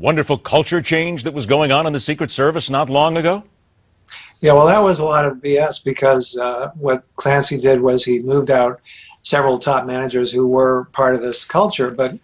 wonderful culture change that was going on in the Secret Service not long ago? Yeah, well, that was a lot of BS because what Clancy did was he moved out several top managers who were part of this culture, but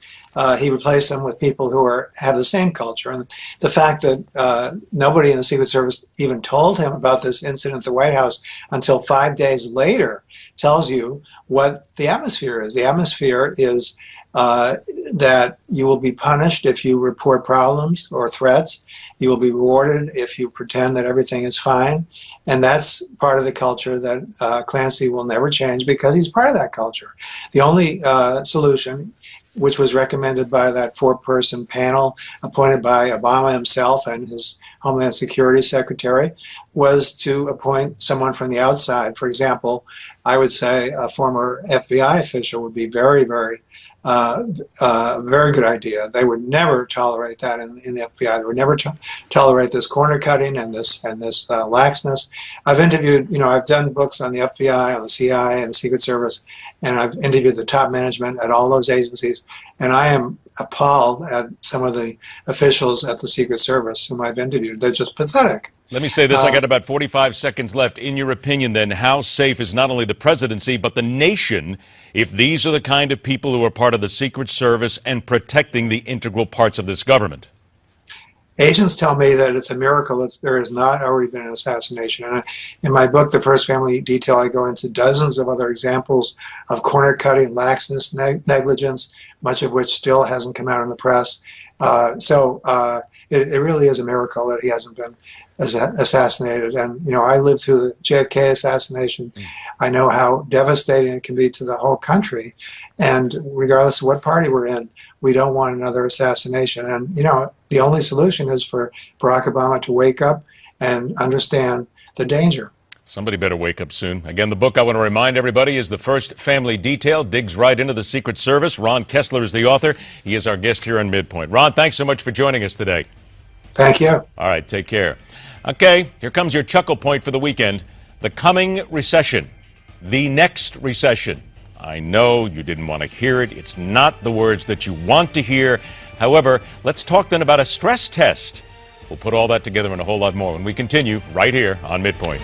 he replaced them with people who have the same culture. And the fact that nobody in the Secret Service even told him about this incident at the White House until 5 days later tells you what the atmosphere is. The atmosphere is that you will be punished if you report problems or threats. You will be rewarded if you pretend that everything is fine. And that's part of the culture that Clancy will never change because he's part of that culture. The only solution, which was recommended by that four-person panel appointed by Obama himself and his Homeland Security Secretary, was to appoint someone from the outside. For example, I would say a former FBI official would be very, very good idea. They would never tolerate that in the FBI. They would never tolerate this corner cutting and this laxness. I've interviewed, I've done books on the FBI, on the CIA, and the Secret Service, and I've interviewed the top management at all those agencies, and I am appalled at some of the officials at the Secret Service whom I've interviewed. They're just pathetic. Let me say this, I got about 45 seconds left. In your opinion, then, how safe is not only the presidency, but the nation, if these are the kind of people who are part of the Secret Service and protecting the integral parts of this government? Agents tell me that it's a miracle that there has not already been an assassination. And in my book, The First Family Detail, I go into dozens of other examples of corner cutting, laxness, negligence, much of which still hasn't come out in the press. It really is a miracle that he hasn't been assassinated. And, I lived through the JFK assassination. I know how devastating it can be to the whole country. And regardless of what party we're in, we don't want another assassination. And, the only solution is for Barack Obama to wake up and understand the danger. Somebody better wake up soon. Again, the book I want to remind everybody is The First Family Detail. Digs right into the Secret Service. Ron Kessler is the author. He is our guest here on MidPoint. Ron, thanks so much for joining us today. Thank you. All right, take care. Okay, here comes your chuckle point for the weekend. The coming recession. The next recession. I know you didn't want to hear it. It's not the words that you want to hear. However, let's talk then about a stress test. We'll put all that together and a whole lot more when we continue right here on MidPoint.